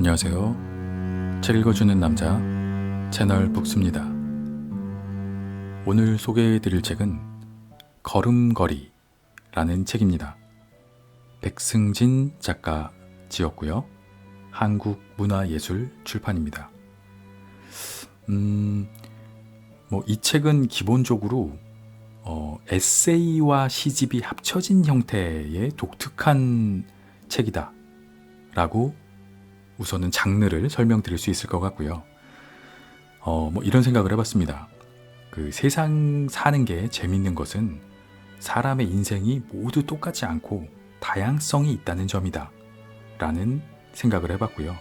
안녕하세요. 책 읽어주는 남자 채널 북스입니다. 오늘 소개해드릴 책은 걸음걸이라는 책입니다. 백승진 작가 지었고요. 한국문화예술 출판입니다. 이 책은 기본적으로 에세이와 시집이 합쳐진 형태의 독특한 책이다 라고 우선은 장르를 설명드릴 수 있을 것 같고요. 이런 생각을 해봤습니다. 그 세상 사는 게 재밌는 것은 사람의 인생이 모두 똑같지 않고 다양성이 있다는 점이다 라는 생각을 해봤고요.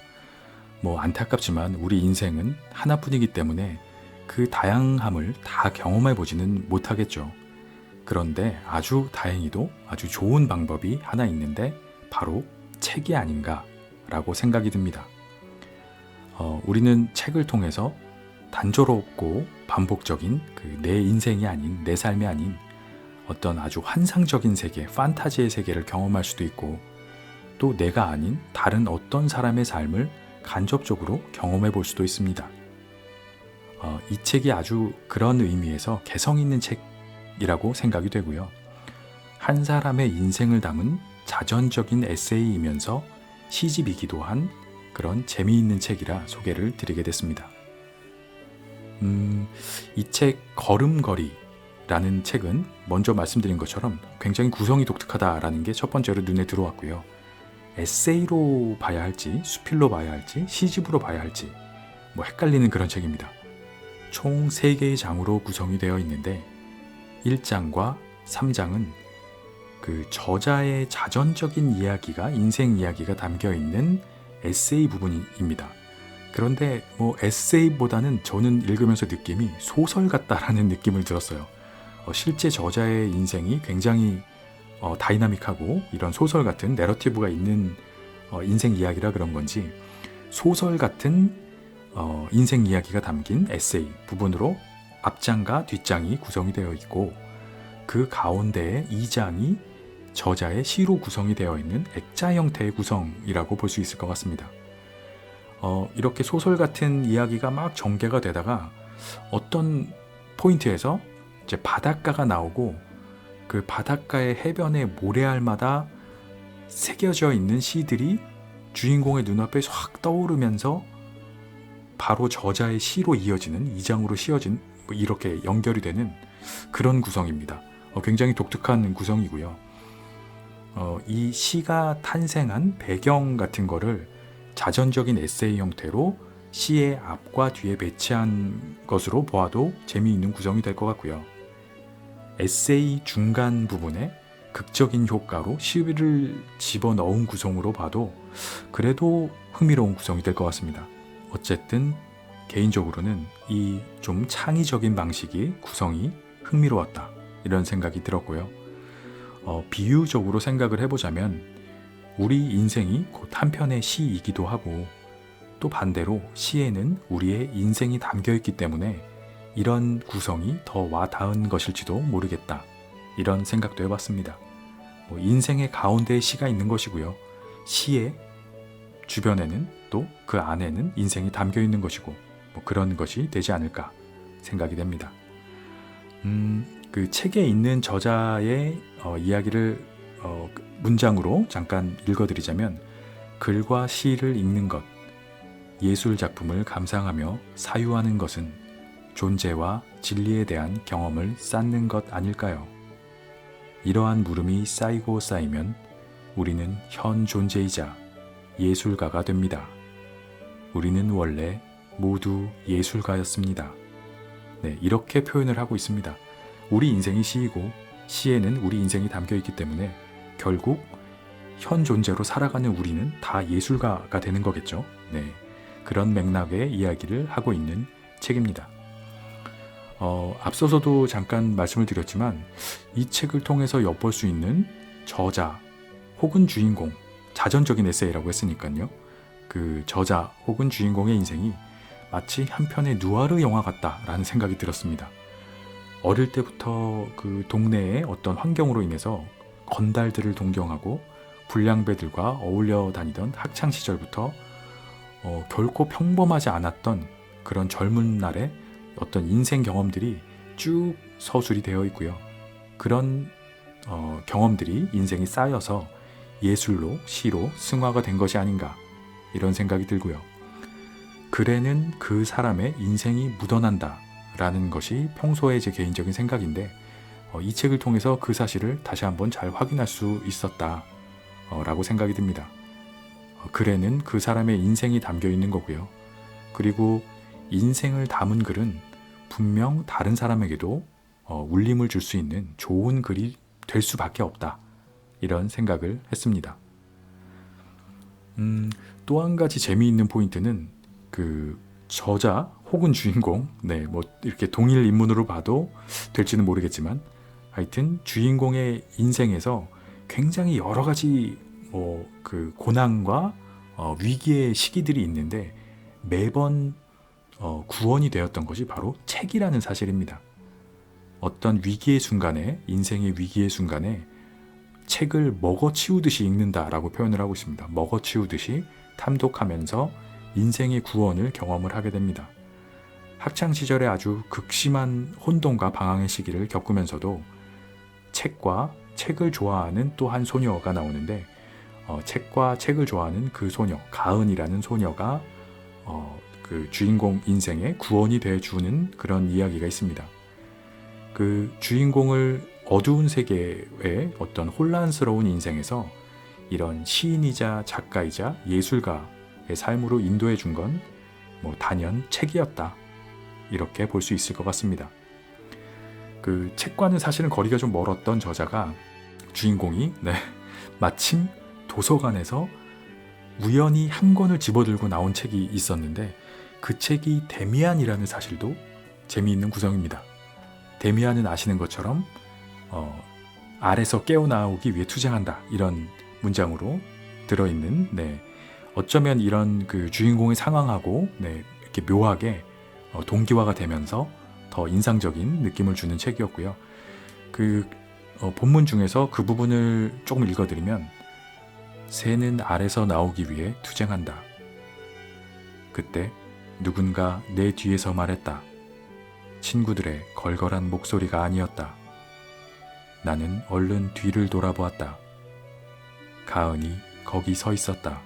안타깝지만 우리 인생은 하나뿐이기 때문에 그 다양함을 다 경험해보지는 못하겠죠. 그런데 아주 다행히도 아주 좋은 방법이 하나 있는데 바로 책이 아닌가 라고 생각이 듭니다. 우리는 책을 통해서 단조롭고 반복적인 내 인생이 아닌, 내 삶이 아닌 어떤 아주 환상적인 세계, 판타지의 세계를 경험할 수도 있고, 또 내가 아닌 다른 어떤 사람의 삶을 간접적으로 경험해 볼 수도 있습니다. 이 책이 아주 그런 의미에서 개성 있는 책이라고 생각이 되고요. 한 사람의 인생을 담은 자전적인 에세이이면서 시집이기도 한 그런 재미있는 책이라 소개를 드리게 됐습니다. 이 책 걸음걸이라는 책은 먼저 말씀드린 것처럼 굉장히 구성이 독특하다라는 게 첫 번째로 눈에 들어왔고요. 에세이로 봐야 할지, 수필로 봐야 할지, 시집으로 봐야 할지 헷갈리는 그런 책입니다. 총 3개의 장으로 구성이 되어 있는데 1장과 3장은 그 저자의 자전적인 이야기가, 인생 이야기가 담겨 있는 에세이 부분입니다. 그런데 에세이보다는 저는 읽으면서 느낌이 소설 같다라는 느낌을 들었어요. 실제 저자의 인생이 굉장히 다이나믹하고 이런 소설 같은 내러티브가 있는 인생 이야기라 그런 건지 소설 같은 인생 이야기가 담긴 에세이 부분으로 앞장과 뒷장이 구성이 되어 있고, 그 가운데에 2장이 저자의 시로 구성이 되어 있는 액자 형태의 구성이라고 볼 수 있을 것 같습니다. 이렇게 소설 같은 이야기가 막 전개가 되다가 어떤 포인트에서 이제 바닷가가 나오고, 그 바닷가의 해변의 모래알마다 새겨져 있는 시들이 주인공의 눈앞에 확 떠오르면서 바로 저자의 시로 이어지는, 2장으로 이렇게 연결이 되는 그런 구성입니다. 굉장히 독특한 구성이고요. 이 시가 탄생한 배경 같은 거를 자전적인 에세이 형태로 시의 앞과 뒤에 배치한 것으로 보아도 재미있는 구성이 될 것 같고요. 에세이 중간 부분에 극적인 효과로 시를 집어넣은 구성으로 봐도 그래도 흥미로운 구성이 될 것 같습니다. 어쨌든 개인적으로는 이 좀 창의적인 방식의 구성이 흥미로웠다, 이런 생각이 들었고요. 비유적으로 생각을 해보자면 우리 인생이 곧 한편의 시이기도 하고, 또 반대로 시에는 우리의 인생이 담겨있기 때문에 이런 구성이 더 와닿은 것일지도 모르겠다, 이런 생각도 해봤습니다. 인생의 가운데에 시가 있는 것이고요. 시의 주변에는 또 그 안에는 인생이 담겨있는 것이고, 그런 것이 되지 않을까 생각이 됩니다. 그 책에 있는 저자의 이야기를 문장으로 잠깐 읽어드리자면, 글과 시를 읽는 것, 예술 작품을 감상하며 사유하는 것은 존재와 진리에 대한 경험을 쌓는 것 아닐까요? 이러한 물음이 쌓이고 쌓이면 우리는 현 존재이자 예술가가 됩니다. 우리는 원래 모두 예술가였습니다. 네, 이렇게 표현을 하고 있습니다. 우리 인생이 시이고 시에는 우리 인생이 담겨있기 때문에 결국 현 존재로 살아가는 우리는 다 예술가가 되는 거겠죠. 네, 그런 맥락의 이야기를 하고 있는 책입니다. 앞서서도 잠깐 말씀을 드렸지만 이 책을 통해서 엿볼 수 있는 저자 혹은 주인공, 자전적인 에세이라고 했으니까요. 그 저자 혹은 주인공의 인생이 마치 한 편의 누아르 영화 같다라는 생각이 들었습니다. 어릴 때부터 그 동네의 어떤 환경으로 인해서 건달들을 동경하고 불량배들과 어울려 다니던 학창시절부터 결코 평범하지 않았던 그런 젊은 날의 어떤 인생 경험들이 쭉 서술이 되어 있고요. 그런 경험들이 인생이 쌓여서 예술로, 시로 승화가 된 것이 아닌가 이런 생각이 들고요. 글에는 그 사람의 인생이 묻어난다 라는 것이 평소에 제 개인적인 생각인데 이 책을 통해서 그 사실을 다시 한번 잘 확인할 수 있었다 라고 생각이 듭니다. 글에는 그 사람의 인생이 담겨 있는 거고요. 그리고 인생을 담은 글은 분명 다른 사람에게도 울림을 줄 수 있는 좋은 글이 될 수밖에 없다. 이런 생각을 했습니다. 또 한 가지 재미있는 포인트는 그 저자 혹은 주인공, 뭐 이렇게 동일 인물으로 봐도 될지는 모르겠지만 하여튼 주인공의 인생에서 굉장히 여러 가지 그 고난과 위기의 시기들이 있는데 매번 구원이 되었던 것이 바로 책이라는 사실입니다. 어떤 위기의 순간에, 인생의 위기의 순간에 책을 먹어치우듯이 읽는다라고 표현을 하고 있습니다. 먹어치우듯이 탐독하면서 인생의 구원을 경험을 하게 됩니다. 학창시절에 아주 극심한 혼돈과 방황의 시기를 겪으면서도 책과 책을 좋아하는 또 한 소녀가 나오는데 책과 책을 좋아하는 그 소녀, 가은이라는 소녀가 그 주인공 인생의 구원이 되어주는 그런 이야기가 있습니다. 그 주인공을 어두운 세계의 어떤 혼란스러운 인생에서 이런 시인이자 작가이자 예술가의 삶으로 인도해 준 건 단연 책이었다. 이렇게 볼 수 있을 것 같습니다. 그 책과는 사실은 거리가 좀 멀었던 저자가 주인공이 마침 도서관에서 우연히 한 권을 집어들고 나온 책이 있었는데 그 책이 데미안이라는 사실도 재미있는 구성입니다. 데미안은 아시는 것처럼 알에서 깨어나오기 위해 투쟁한다 이런 문장으로 들어있는 어쩌면 이런 그 주인공의 상황하고 이렇게 묘하게 동기화가 되면서 더 인상적인 느낌을 주는 책이었고요. 그 본문 중에서 그 부분을 조금 읽어드리면 새는 알에서 나오기 위해 투쟁한다. 그때 누군가 내 뒤에서 말했다. 친구들의 걸걸한 목소리가 아니었다. 나는 얼른 뒤를 돌아보았다. 가은이 거기 서 있었다.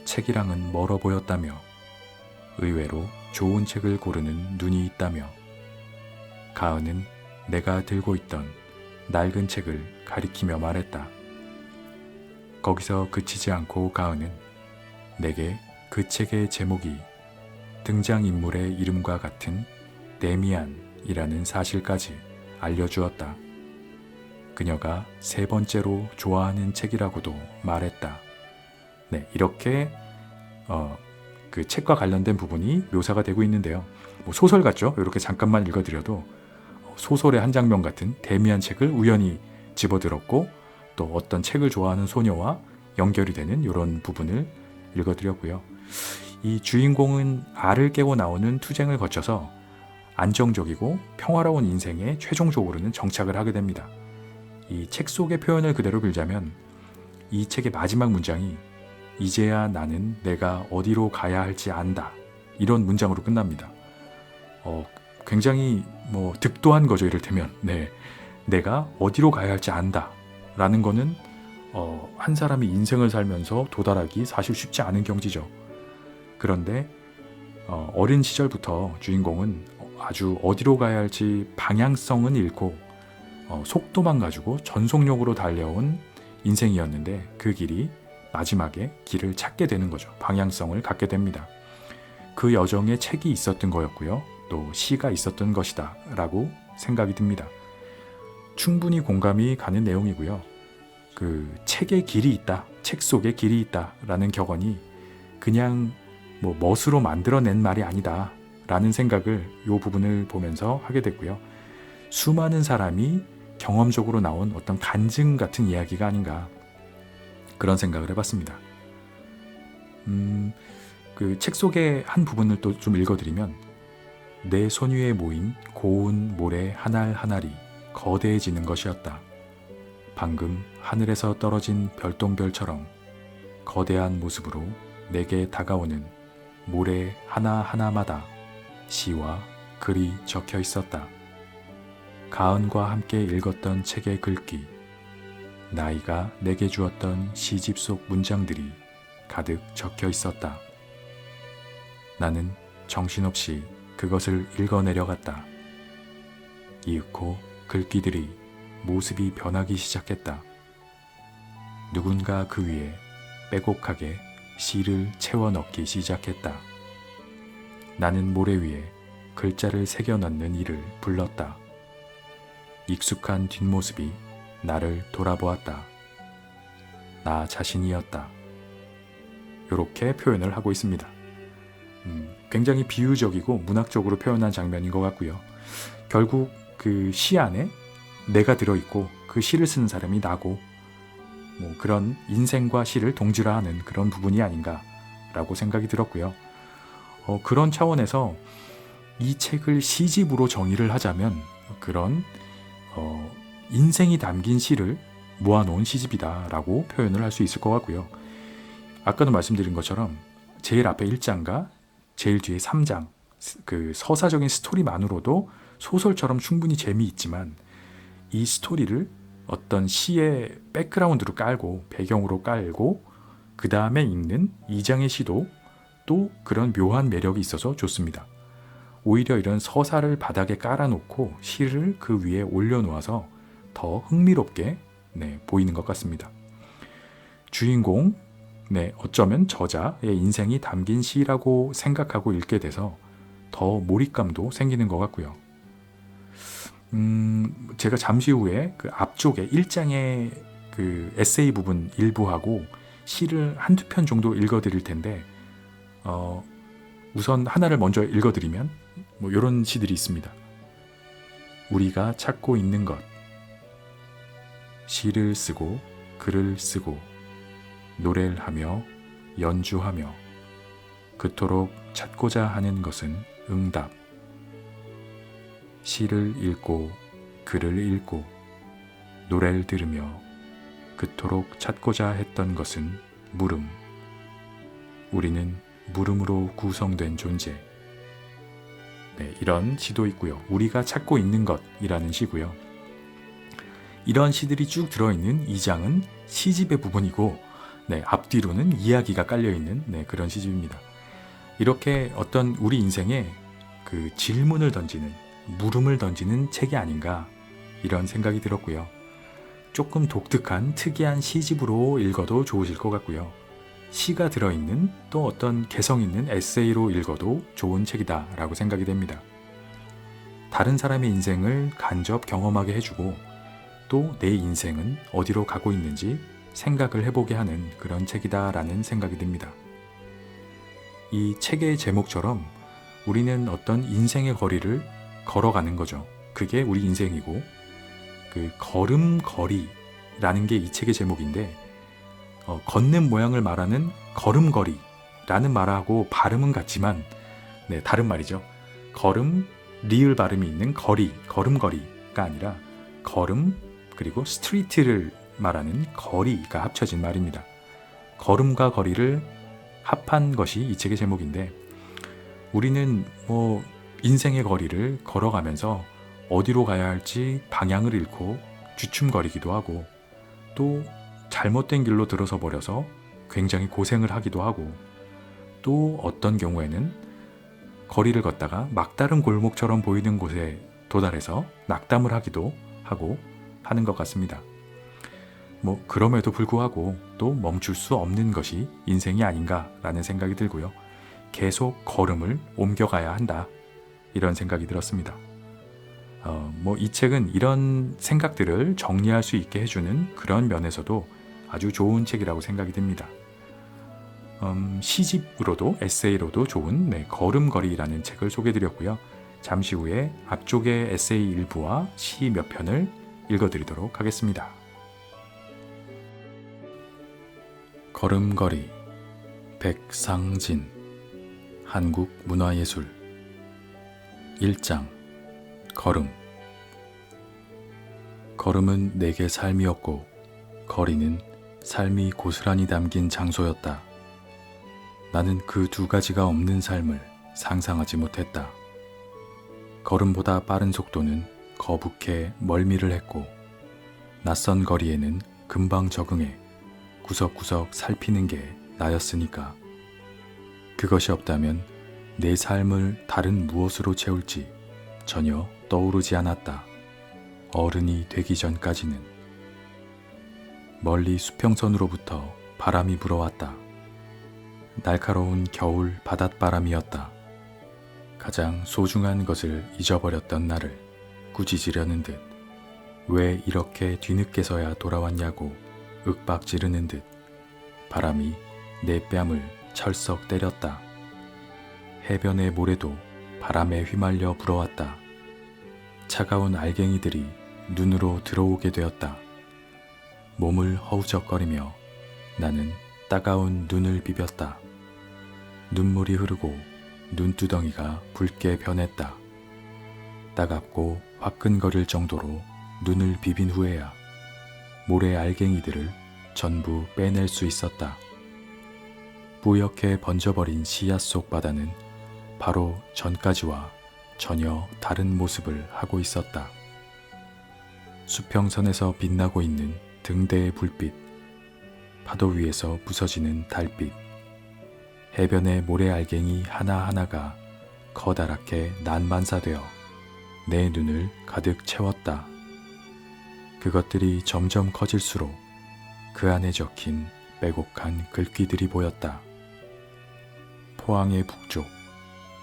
책이랑은 멀어 보였다며 의외로 좋은 책을 고르는 눈이 있다며 가은은 내가 들고 있던 낡은 책을 가리키며 말했다. 거기서 그치지 않고 가은은 내게 그 책의 제목이 등장인물의 이름과 같은 데미안이라는 사실까지 알려주었다. 그녀가 세 번째로 좋아하는 책이라고도 말했다. 이렇게 그 책과 관련된 부분이 묘사가 되고 있는데요. 소설 같죠? 이렇게 잠깐만 읽어드려도 소설의 한 장면 같은 데미안 책을 우연히 집어들었고 또 어떤 책을 좋아하는 소녀와 연결이 되는 이런 부분을 읽어드렸고요. 이 주인공은 알을 깨고 나오는 투쟁을 거쳐서 안정적이고 평화로운 인생에 최종적으로는 정착을 하게 됩니다. 이 책 속의 표현을 그대로 빌자면 이 책의 마지막 문장이 이제야 나는 내가 어디로 가야 할지 안다. 이런 문장으로 끝납니다. 굉장히 득도한 거죠. 이를테면 내가 어디로 가야 할지 안다. 라는 거는 한 사람이 인생을 살면서 도달하기 사실 쉽지 않은 경지죠. 그런데 어린 시절부터 주인공은 아주 어디로 가야 할지 방향성은 잃고 속도만 가지고 전속력으로 달려온 인생이었는데 그 길이 마지막에 길을 찾게 되는 거죠. 방향성을 갖게 됩니다. 그 여정에 책이 있었던 거였고요. 또 시가 있었던 것이다 라고 생각이 듭니다. 충분히 공감이 가는 내용이고요. 그 책에 길이 있다, 책 속에 길이 있다 라는 격언이 그냥 멋으로 만들어낸 말이 아니다 라는 생각을 이 부분을 보면서 하게 됐고요. 수많은 사람이 경험적으로 나온 어떤 간증 같은 이야기가 아닌가 그런 생각을 해봤습니다. 그 책 속의 한 부분을 또 좀 읽어드리면 내 손 위에 모인 고운 모래 한 알 한 알이 거대해지는 것이었다. 방금 하늘에서 떨어진 별똥별처럼 거대한 모습으로 내게 다가오는 모래 하나하나마다 시와 글이 적혀 있었다. 가은과 함께 읽었던 책의 글귀, 나이가 내게 주었던 시집 속 문장들이 가득 적혀 있었다. 나는 정신없이 그것을 읽어내려갔다. 이윽고 글귀들이 모습이 변하기 시작했다. 누군가 그 위에 빼곡하게 시를 채워 넣기 시작했다. 나는 모래 위에 글자를 새겨 넣는 이를 불렀다. 익숙한 뒷모습이 나를 돌아보았다. 나 자신이었다. 이렇게 표현을 하고 있습니다. 굉장히 비유적이고 문학적으로 표현한 장면인 것 같고요. 결국 그 시 안에 내가 들어있고 그 시를 쓰는 사람이 나고 그런 인생과 시를 동질화하는 그런 부분이 아닌가라고 생각이 들었고요. 그런 차원에서 이 책을 시집으로 정의를 하자면 그런 인생이 담긴 시를 모아놓은 시집이다라고 표현을 할 수 있을 것 같고요. 아까도 말씀드린 것처럼 제일 앞에 1장과 제일 뒤에 3장 그 서사적인 스토리만으로도 소설처럼 충분히 재미있지만 이 스토리를 어떤 시의 백그라운드로 깔고 배경으로 깔고 그 다음에 읽는 2장의 시도 또 그런 묘한 매력이 있어서 좋습니다. 오히려 이런 서사를 바닥에 깔아놓고 시를 그 위에 올려놓아서 더 흥미롭게 보이는 것 같습니다. 주인공, 어쩌면 저자의 인생이 담긴 시라고 생각하고 읽게 돼서 더 몰입감도 생기는 것 같고요. 제가 잠시 후에 그 앞쪽에 1장의 그 에세이 부분 일부하고 시를 한두 편 정도 읽어드릴 텐데 우선 하나를 먼저 읽어드리면 이런 시들이 있습니다. 우리가 찾고 있는 것, 시를 쓰고 글을 쓰고 노래를 하며 연주하며 그토록 찾고자 하는 것은 응답. 시를 읽고 글을 읽고 노래를 들으며 그토록 찾고자 했던 것은 물음. 우리는 물음으로 구성된 존재. 이런 시도 있고요. 우리가 찾고 있는 것이라는 시고요. 이런 시들이 쭉 들어있는 2장은 시집의 부분이고 앞뒤로는 이야기가 깔려있는 그런 시집입니다. 이렇게 어떤 우리 인생에 그 질문을 던지는 물음을 던지는 책이 아닌가 이런 생각이 들었고요. 조금 독특한 특이한 시집으로 읽어도 좋으실 것 같고요. 시가 들어있는 또 어떤 개성 있는 에세이로 읽어도 좋은 책이다 라고 생각이 됩니다. 다른 사람의 인생을 간접 경험하게 해주고 또 내 인생은 어디로 가고 있는지 생각을 해보게 하는 그런 책이다 라는 생각이 듭니다. 이 책의 제목처럼 우리는 어떤 인생의 거리를 걸어가는 거죠. 그게 우리 인생이고 그 걸음걸이라는 게 이 책의 제목인데 걷는 모양을 말하는 걸음걸이라는 말하고 발음은 같지만 다른 말이죠. 걸음, 리을 발음이 있는 거리, 걸음걸이가 아니라 걸음 그리고 스트리트를 말하는 거리가 합쳐진 말입니다. 걸음과 거리를 합한 것이 이 책의 제목인데 우리는 인생의 거리를 걸어가면서 어디로 가야 할지 방향을 잃고 주춤거리기도 하고 또 잘못된 길로 들어서 버려서 굉장히 고생을 하기도 하고 또 어떤 경우에는 거리를 걷다가 막다른 골목처럼 보이는 곳에 도달해서 낙담을 하기도 하고 하는 것 같습니다. 그럼에도 불구하고 또 멈출 수 없는 것이 인생이 아닌가라는 생각이 들고요. 계속 걸음을 옮겨가야 한다. 이런 생각이 들었습니다. 이 책은 이런 생각들을 정리할 수 있게 해주는 그런 면에서도 아주 좋은 책이라고 생각이 듭니다. 시집으로도 에세이로도 좋은 걸음걸이라는 책을 소개해드렸고요. 잠시 후에 앞쪽의 에세이 일부와 시 몇 편을 읽어드리도록 하겠습니다. 걸음걸이 백상진 한국문화예술 1장 걸음 걸음은 내게 삶이었고 거리는 삶이 고스란히 담긴 장소였다. 나는 그 두 가지가 없는 삶을 상상하지 못했다. 걸음보다 빠른 속도는 거북해 멀미를 했고, 낯선 거리에는 금방 적응해 구석구석 살피는 게 나였으니까. 그것이 없다면 내 삶을 다른 무엇으로 채울지 전혀 떠오르지 않았다. 어른이 되기 전까지는. 멀리 수평선으로부터 바람이 불어왔다. 날카로운 겨울 바닷바람이었다. 가장 소중한 것을 잊어버렸던 나를 꾸짖으려는 듯, 왜 이렇게 뒤늦게서야 돌아왔냐고 윽박지르는 듯 바람이 내 뺨을 철썩 때렸다. 해변의 모래도 바람에 휘말려 불어왔다. 차가운 알갱이들이 눈으로 들어오게 되었다. 몸을 허우적거리며 나는 따가운 눈을 비볐다. 눈물이 흐르고 눈두덩이가 붉게 변했다. 따갑고 화끈거릴 정도로 눈을 비빈 후에야 모래 알갱이들을 전부 빼낼 수 있었다. 뿌옇게 번져버린 씨앗 속 바다는 바로 전까지와 전혀 다른 모습을 하고 있었다. 수평선에서 빛나고 있는 등대의 불빛, 파도 위에서 부서지는 달빛, 해변의 모래 알갱이 하나하나가 커다랗게 난반사되어 내 눈을 가득 채웠다. 그것들이 점점 커질수록 그 안에 적힌 빼곡한 글귀들이 보였다. 포항의 북쪽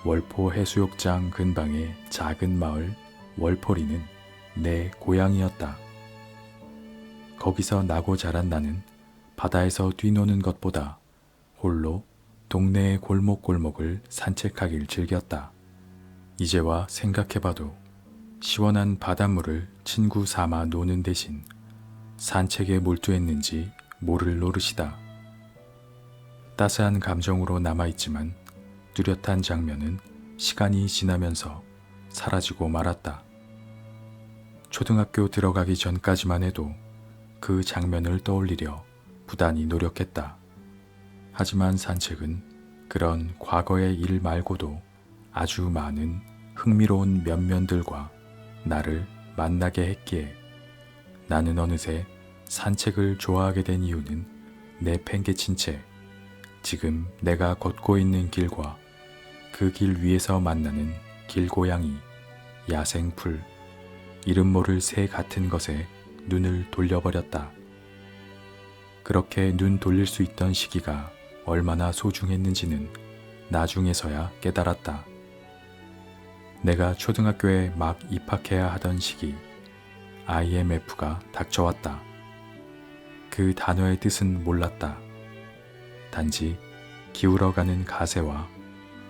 월포 해수욕장 근방의 작은 마을 월포리는 내 고향이었다. 거기서 나고 자란 나는 바다에서 뛰노는 것보다 홀로 동네의 골목골목을 산책하길 즐겼다. 이제와 생각해봐도 시원한 바닷물을 친구 삼아 노는 대신 산책에 몰두했는지 모를 노릇이다. 따스한 감정으로 남아있지만 뚜렷한 장면은 시간이 지나면서 사라지고 말았다. 초등학교 들어가기 전까지만 해도 그 장면을 떠올리려 부단히 노력했다. 하지만 산책은 그런 과거의 일 말고도 아주 많은 흥미로운 면면들과 나를 만나게 했기에 나는 어느새 산책을 좋아하게 된 이유는 내팽개친 채 지금 내가 걷고 있는 길과 그 길 위에서 만나는 길고양이, 야생풀, 이름 모를 새 같은 것에 눈을 돌려버렸다. 그렇게 눈 돌릴 수 있던 시기가 얼마나 소중했는지는 나중에서야 깨달았다. 내가 초등학교에 막 입학해야 하던 시기, IMF가 닥쳐왔다. 그 단어의 뜻은 몰랐다. 단지 기울어가는 가세와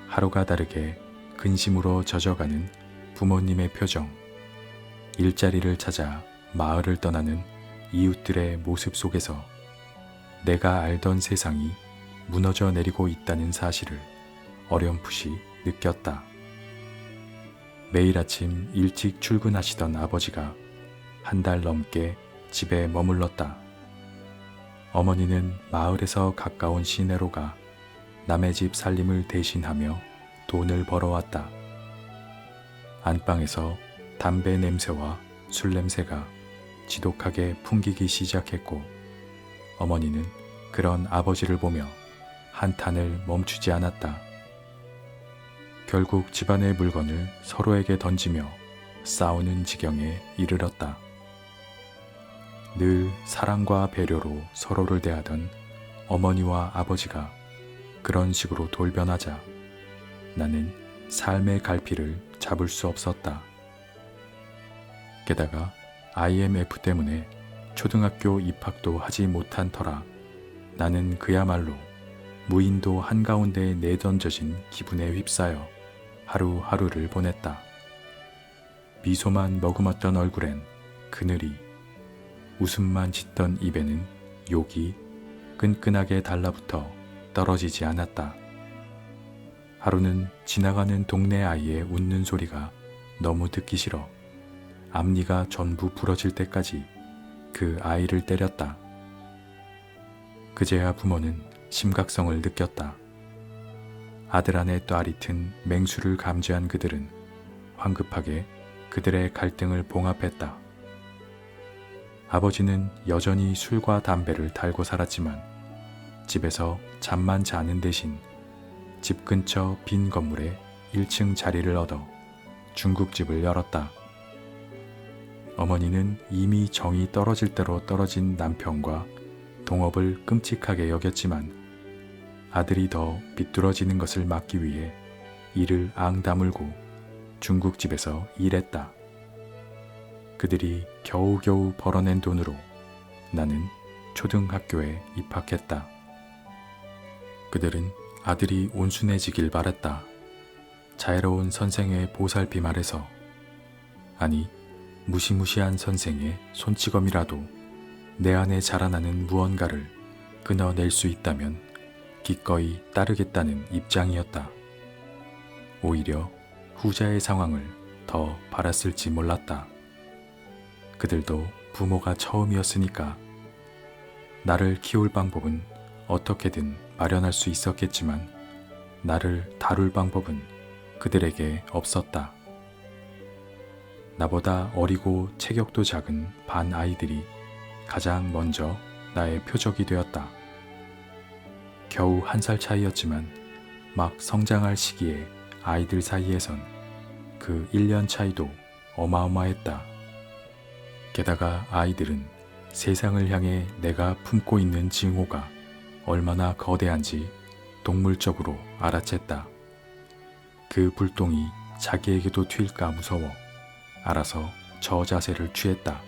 하루가 다르게 근심으로 젖어가는 부모님의 표정, 일자리를 찾아 마을을 떠나는 이웃들의 모습 속에서 내가 알던 세상이 무너져 내리고 있다는 사실을 어렴풋이 느꼈다. 매일 아침 일찍 출근하시던 아버지가 한 달 넘게 집에 머물렀다. 어머니는 마을에서 가까운 시내로 가 남의 집 살림을 대신하며 돈을 벌어왔다. 안방에서 담배 냄새와 술 냄새가 지독하게 풍기기 시작했고 어머니는 그런 아버지를 보며 한탄을 멈추지 않았다. 결국 집안의 물건을 서로에게 던지며 싸우는 지경에 이르렀다. 늘 사랑과 배려로 서로를 대하던 어머니와 아버지가 그런 식으로 돌변하자 나는 삶의 갈피를 잡을 수 없었다. 게다가 IMF 때문에 초등학교 입학도 하지 못한 터라 나는 그야말로 무인도 한가운데에 내던져진 기분에 휩싸여 하루하루를 보냈다. 미소만 머금었던 얼굴엔 그늘이, 웃음만 짓던 입에는 욕이 끈끈하게 달라붙어 떨어지지 않았다. 하루는 지나가는 동네 아이의 웃는 소리가 너무 듣기 싫어 앞니가 전부 부러질 때까지 그 아이를 때렸다. 그제야 부모는 심각성을 느꼈다. 아들 안에 딸이 튼 맹수를 감지한 그들은 황급하게 그들의 갈등을 봉합했다. 아버지는 여전히 술과 담배를 달고 살았지만 집에서 잠만 자는 대신 집 근처 빈 건물에 1층 자리를 얻어 중국집을 열었다. 어머니는 이미 정이 떨어질 대로 떨어진 남편과 동업을 끔찍하게 여겼지만 아들이 더 비뚤어지는 것을 막기 위해 이를 앙다물고 중국집에서 일했다. 그들이 겨우겨우 벌어낸 돈으로 나는 초등학교에 입학했다. 그들은 아들이 온순해지길 바랬다. 자애로운 선생의 보살핌 아래서, 아니 무시무시한 선생의 손찌검이라도 내 안에 자라나는 무언가를 끊어낼 수 있다면 기꺼이 따르겠다는 입장이었다. 오히려 후자의 상황을 더 바랐을지 몰랐다. 그들도 부모가 처음이었으니까 나를 키울 방법은 어떻게든 마련할 수 있었겠지만 나를 다룰 방법은 그들에게 없었다. 나보다 어리고 체격도 작은 반 아이들이 가장 먼저 나의 표적이 되었다. 겨우 1살 차이였지만 막 성장할 시기에 아이들 사이에선 그 1년 차이도 어마어마했다. 게다가 아이들은 세상을 향해 내가 품고 있는 징호가 얼마나 거대한지 동물적으로 알아챘다. 그 불똥이 자기에게도 튈까 무서워 알아서 저 자세를 취했다.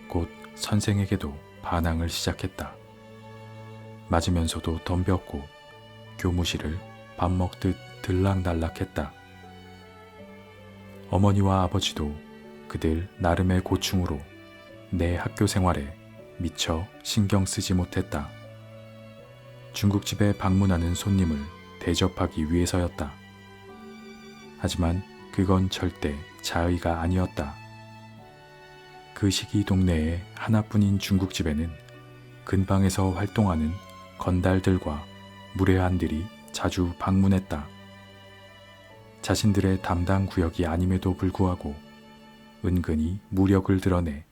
곧 선생에게도 반항을 시작했다. 맞으면서도 덤볐고 교무실을 밥 먹듯 들락날락했다. 어머니와 아버지도 그들 나름의 고충으로 내 학교 생활에 미처 신경 쓰지 못했다. 중국집에 방문하는 손님을 대접하기 위해서였다. 하지만 그건 절대 자의가 아니었다. 그 시기 동네에 하나뿐인 중국집에는 근방에서 활동하는 건달들과 무례한들이 자주 방문했다. 자신들의 담당 구역이 아님에도 불구하고 은근히 무력을 드러내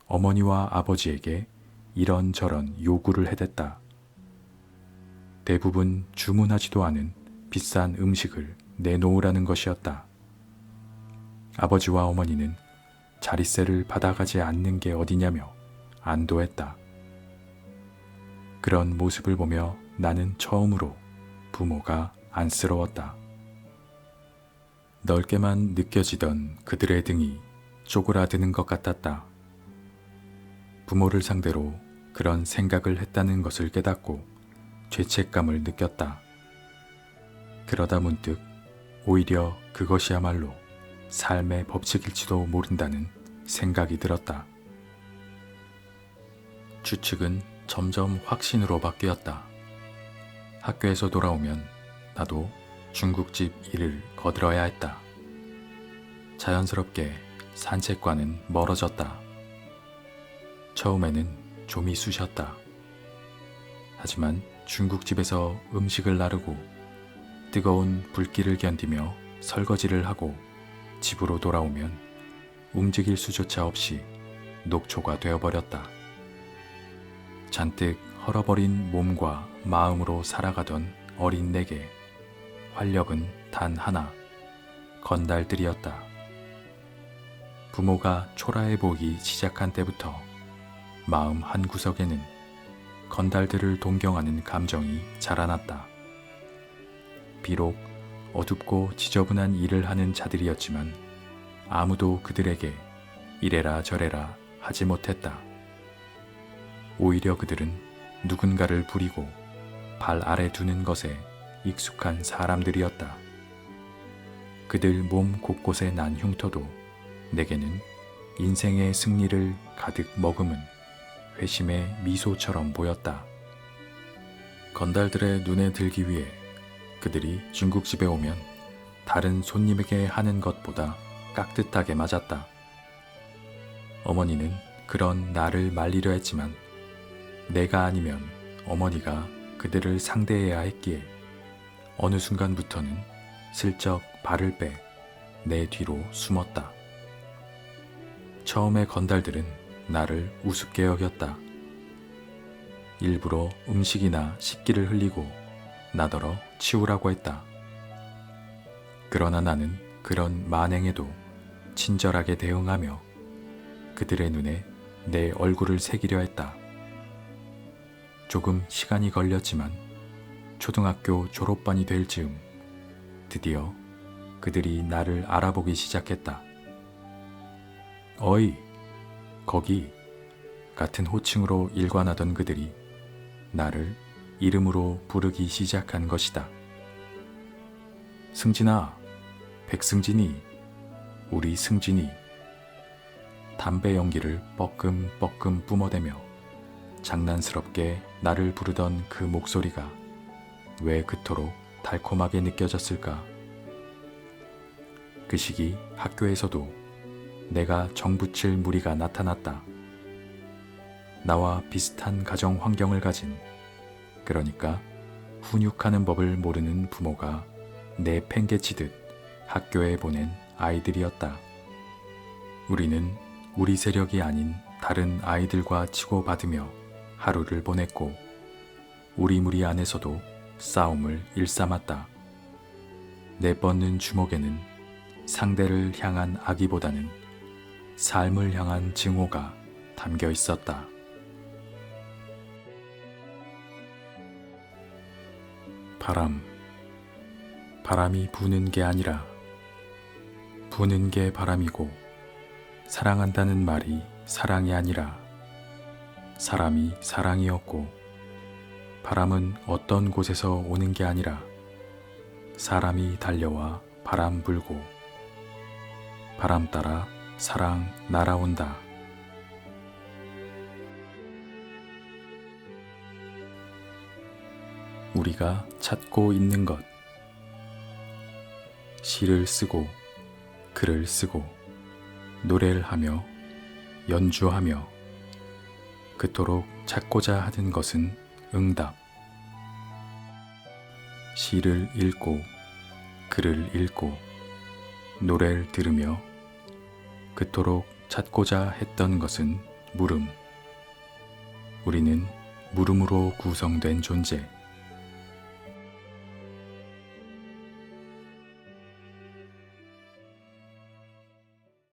어머니와 아버지에게 이런저런 요구를 해댔다. 대부분 주문하지도 않은 비싼 음식을 내놓으라는 것이었다. 아버지와 어머니는 자릿세를 받아가지 않는 게 어디냐며 안도했다. 그런 모습을 보며 나는 처음으로 부모가 안쓰러웠다. 넓게만 느껴지던 그들의 등이 쪼그라드는 것 같았다. 부모를 상대로 그런 생각을 했다는 것을 깨닫고 죄책감을 느꼈다. 그러다 문득 오히려 그것이야말로 삶의 법칙일지도 모른다는 생각이 들었다. 추측은 점점 확신으로 바뀌었다. 학교에서 돌아오면 나도 중국집 일을 거들어야 했다. 자연스럽게 산책과는 멀어졌다. 처음에는 좀이 쑤셨다. 하지만 중국집에서 음식을 나르고 뜨거운 불길을 견디며 설거지를 하고 집으로 돌아오면 움직일 수조차 없이 녹초가 되어버렸다. 잔뜩 헐어버린 몸과 마음으로 살아가던 어린 내게 활력은 단 하나, 건달들이었다. 부모가 초라해 보이기 시작한 때부터 마음 한구석에는 건달들을 동경하는 감정이 자라났다. 비록 어둡고 지저분한 일을 하는 자들이었지만 아무도 그들에게 이래라 저래라 하지 못했다. 오히려 그들은 누군가를 부리고 발 아래 두는 것에 익숙한 사람들이었다. 그들 몸 곳곳에 난 흉터도 내게는 인생의 승리를 가득 머금은 회심의 미소처럼 보였다. 건달들의 눈에 들기 위해 그들이 중국집에 오면 다른 손님에게 하는 것보다 깍듯하게 맞았다. 어머니는 그런 나를 말리려 했지만 내가 아니면 어머니가 그들을 상대해야 했기에 어느 순간부터는 슬쩍 발을 빼 내 뒤로 숨었다. 처음에 건달들은 나를 우습게 여겼다. 일부러 음식이나 식기를 흘리고 나더러 치우라고 했다. 그러나 나는 그런 만행에도 친절하게 대응하며 그들의 눈에 내 얼굴을 새기려 했다. 조금 시간이 걸렸지만 초등학교 졸업반이 될 즈음 드디어 그들이 나를 알아보기 시작했다. 어이, 거기 같은 호칭으로 일관하던 그들이 나를 이름으로 부르기 시작한 것이다. 승진아, 백승진이, 우리 승진이. 담배 연기를 뻐끔뻐끔 뿜어대며 장난스럽게 나를 부르던 그 목소리가 왜 그토록 달콤하게 느껴졌을까? 그 시기 학교에서도 내가 정붙일 무리가 나타났다. 나와 비슷한 가정 환경을 가진, 그러니까 훈육하는 법을 모르는 부모가 내 팽개치듯 학교에 보낸 아이들이었다. 우리는 우리 세력이 아닌 다른 아이들과 치고받으며 하루를 보냈고 우리 무리 안에서도 싸움을 일삼았다. 내뻗는 주먹에는 상대를 향한 악의보다는 삶을 향한 증오가 담겨 있었다. 바람이 부는 게 아니라 부는 게 바람이고, 사랑한다는 말이 사랑이 아니라 사람이 사랑이었고, 바람은 어떤 곳에서 오는 게 아니라 사람이 달려와 바람 불고, 바람 따라 사랑 날아온다. 우리가 찾고 있는 것. 시를 쓰고 글을 쓰고 노래를 하며 연주하며 그토록 찾고자 하는 것은 응답. 시를 읽고 글을 읽고 노래를 들으며 그토록 찾고자 했던 것은 물음. 우리는 물음으로 구성된 존재.